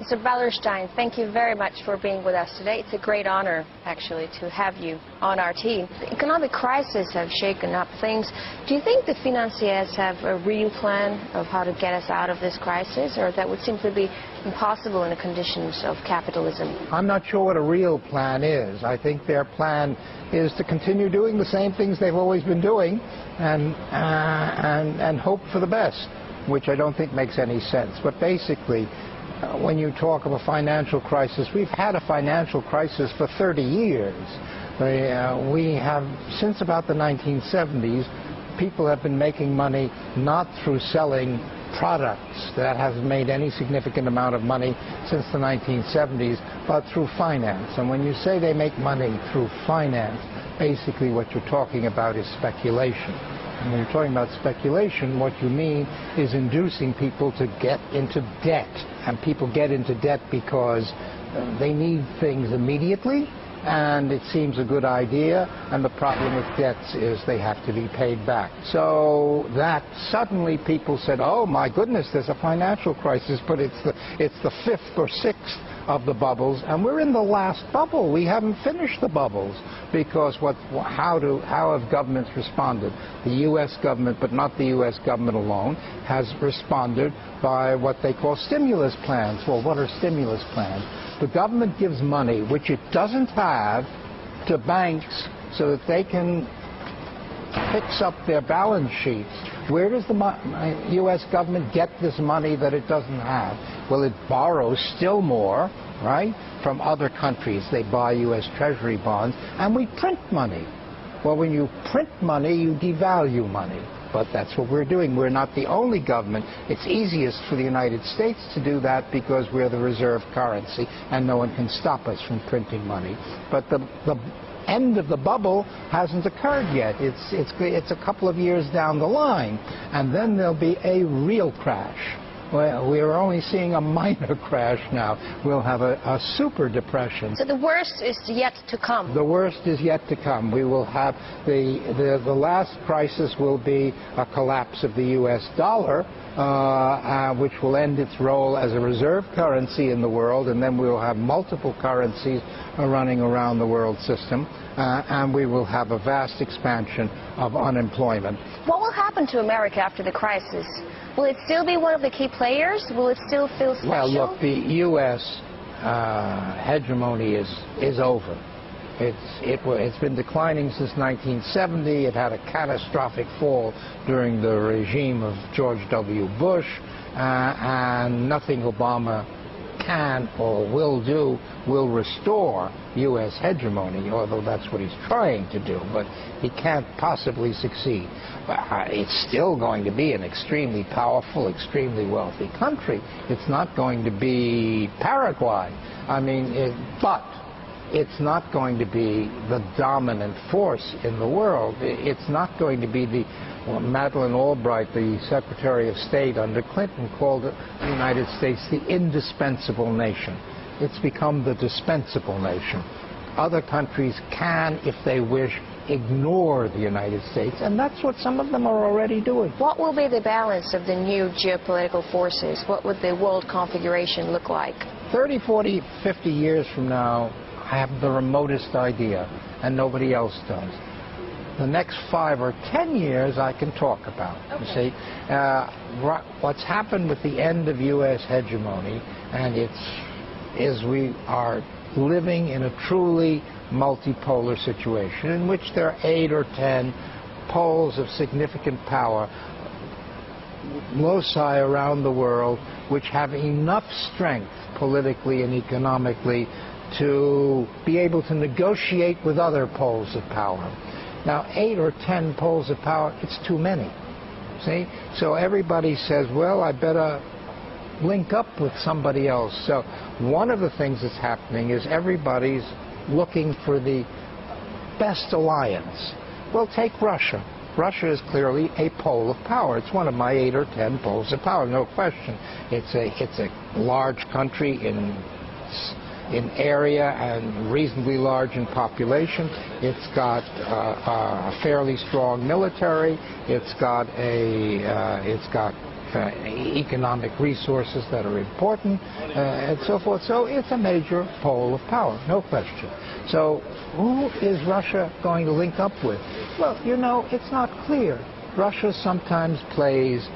Mr. Ballerstein, thank you very much for being with us today. It's a great honor, actually, to have you on our team. The economic crisis has shaken up things. Do you think the financiers have a real plan of how to get us out of this crisis, or that would simply be impossible in the conditions of capitalism? I'm not sure what a real plan is. I think their plan is to continue doing the same things they've always been doing and hope for the best, which I don't think makes any sense. But basically, when you talk of a financial crisis, we've had a financial crisis for 30 years. We have, since about the 1970s, people have been making money not through selling products. That hasn't made any significant amount of money since the 1970s, but through finance. And when you say they make money through finance, basically what you're talking about is speculation. And when you're talking about speculation, what you mean is inducing people to get into debt. And people get into debt because they need things immediately, and it seems a good idea, and the problem with debts is they have to be paid back. So that suddenly people said, oh my goodness, there's a financial crisis, but it's the fifth or sixth of the bubbles, and we're in the last bubble. We haven't finished the bubbles, because how have governments responded? The U.S. government, but not the U.S. government alone, has responded by what they call stimulus plans. Well, what are stimulus plans? The government gives money, which it doesn't have, to banks so that they can fix up their balance sheets. Where does the U.S. government get this money that it doesn't have? Well, it borrows still more, right, from other countries. They buy U.S. Treasury bonds, and we print money. Well, when you print money, you devalue money. But that's what we're doing. We're not the only government. It's easiest for the United States to do that because we're the reserve currency, and no one can stop us from printing money. But the end of the bubble hasn't occurred yet. It's a couple of years down the line, and then there'll be a real crash. Well, we are only seeing a minor crash now. We'll have a super depression. So the worst is yet to come. The worst is yet to come. We will have the last crisis will be a collapse of the U.S. dollar, which will end its role as a reserve currency in the world, and then we will have multiple currencies running around the world system, and we will have a vast expansion of unemployment. What will happen to America after the crisis? Will it still be one of the key players? Will it still feel special? Well, look, the U.S. hegemony is over. It's been declining since 1970. It had a catastrophic fall during the regime of George W. Bush, and nothing Obama can or will do will restore U.S. hegemony, although that's what he's trying to do, but he can't possibly succeed. It's still going to be an extremely powerful, extremely wealthy country. It's not going to be Paraguay. I mean, but it's not going to be the dominant force in the world. It's not going to be Madeleine Albright, the Secretary of State under Clinton, called the United States the indispensable nation. It's become the dispensable nation. Other countries can, if they wish, ignore the United States, and that's what some of them are already doing. What will be the balance of the new geopolitical forces? What would the world configuration look like? 30, 40, 50 years from now, I have the remotest idea, and nobody else does. The next 5 or 10 years I can talk about. Okay. You see, what's happened with the end of U.S. hegemony, and is we are living in a truly multipolar situation in which there are 8 or 10 poles of significant power, loci around the world, which have enough strength politically and economically to be able to negotiate with other poles of power. Now, 8 or 10 poles of power, it's too many. See? So everybody says, well, I better link up with somebody else. So one of the things that's happening is everybody's looking for the best alliance. Well, take Russia. Russia is clearly a pole of power. It's one of my 8 or 10 poles of power, no question. It's a large country in area and reasonably large in population. It's got a fairly strong military. It's got economic resources that are important, and so forth. So it's a major pole of power, no question. So who is Russia going to link up with? Well, you know, it's not clear. Russia sometimes plays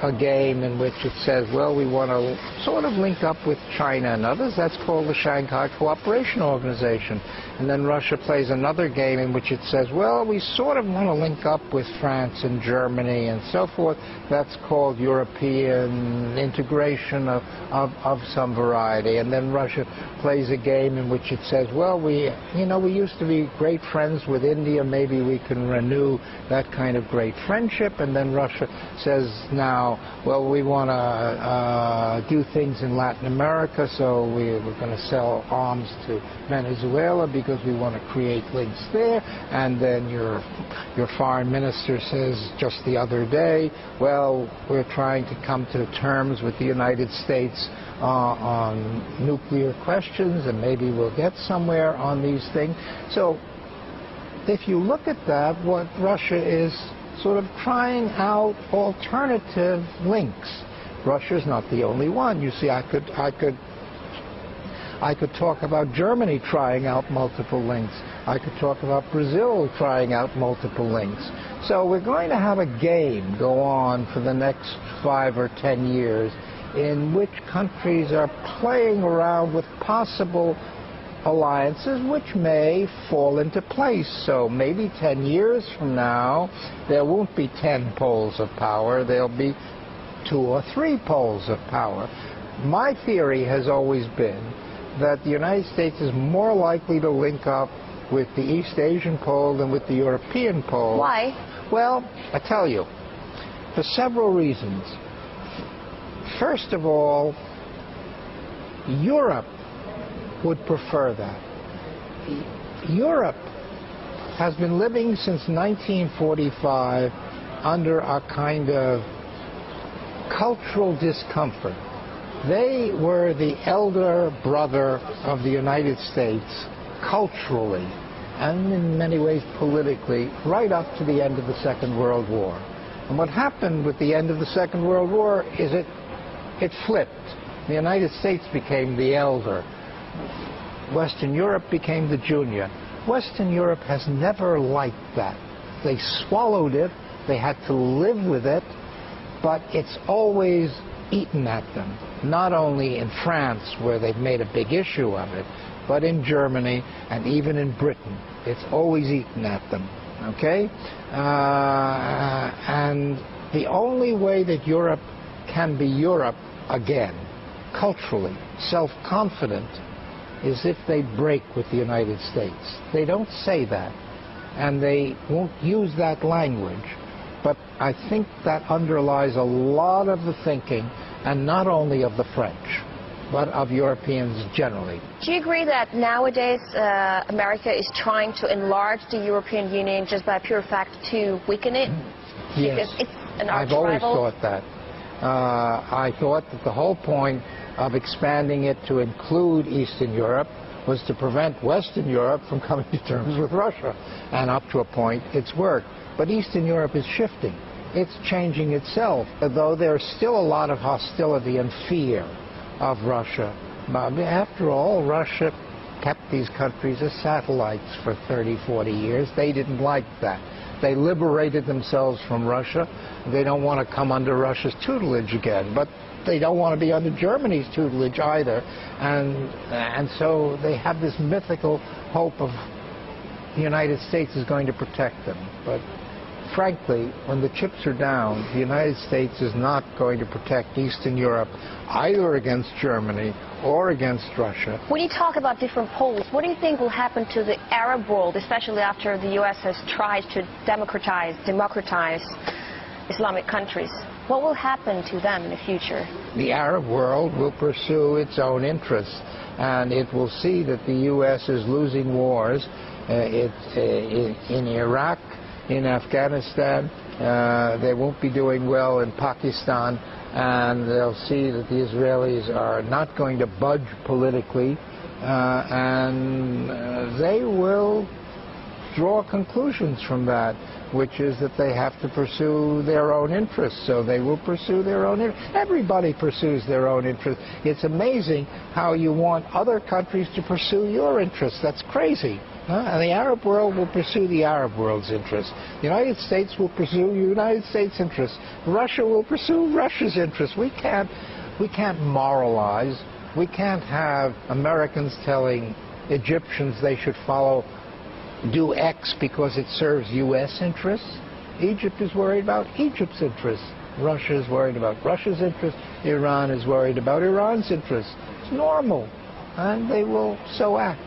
a game in which it says, well, we want to sort of link up with China and others. That's called the Shanghai Cooperation Organization. And then Russia plays another game in which it says, well, we sort of want to link up with France and Germany and so forth. That's called European integration of some variety. And then Russia plays a game in which it says, well, we used to be great friends with India. Maybe we can renew that kind of great friendship. And then Russia says now, well, we want to do things in Latin America, so we're going to sell arms to Venezuela because we want to create links there. And then your foreign minister says just the other day, well, we're trying to come to terms with the United States on nuclear questions, and maybe we'll get somewhere on these things. So if you look at that, what Russia is sort of trying out alternative links. Russia's not the only one. You see, I could talk about Germany trying out multiple links. I could talk about Brazil trying out multiple links. So we're going to have a game go on for the next 5 or 10 years in which countries are playing around with possible alliances which may fall into place. So maybe 10 years from now, there won't be 10 poles of power. There'll be 2 or 3 poles of power. My theory has always been that the United States is more likely to link up with the East Asian pole than with the European pole. Why? Well, I tell you, for several reasons. First of all, Europe would prefer that. Europe has been living since 1945 under a kind of cultural discomfort. They were the elder brother of the United States culturally and in many ways politically right up to the end of the Second World War. And what happened with the end of the Second World War is it flipped. The United States became the elder. Western Europe became the junior. Western Europe has never liked that. They swallowed it, they had to live with it, but it's always eaten at them. Not only in France, where they've made a big issue of it, but in Germany and even in Britain. It's always eaten at them, okay? And the only way that Europe can be Europe again, culturally, self-confident, is if they break with the United States. They don't say that, and they won't use that language, but I think that underlies a lot of the thinking, and not only of the French, but of Europeans generally. Do you agree that nowadays America is trying to enlarge the European Union just by pure fact to weaken it? Yes, because it's an I've always thought that. I thought that the whole point of expanding it to include Eastern Europe was to prevent Western Europe from coming to terms with Russia. And up to a point, it's worked. But Eastern Europe is shifting. It's changing itself, though there's still a lot of hostility and fear of Russia. But after all, Russia kept these countries as satellites for 30, 40 years. They didn't like that. They liberated themselves from Russia. They don't want to come under Russia's tutelage again. But they don't want to be under Germany's tutelage either. And so they have this mythical hope of the United States is going to protect them. But frankly, when the chips are down, the United States is not going to protect Eastern Europe either against Germany or against Russia. When you talk about different poles, what do you think will happen to the Arab world, especially after the U.S. has tried to democratize Islamic countries? What will happen to them in the future? The Arab world will pursue its own interests, and it will see that the U.S. is losing wars in Iraq, in Afghanistan. They won't be doing well in Pakistan, and they'll see that the Israelis are not going to budge politically, and they will draw conclusions from that, which is that they have to pursue their own interests, so they will pursue their own interests. Everybody pursues their own interests. It's amazing how you want other countries to pursue your interests. That's crazy. And the Arab world will pursue the Arab world's interests. The United States will pursue the United States' interests. Russia will pursue Russia's interests. We can't moralize. We can't have Americans telling Egyptians they should do X because it serves U.S. interests. Egypt is worried about Egypt's interests. Russia is worried about Russia's interests. Iran is worried about Iran's interests. It's normal, and they will so act.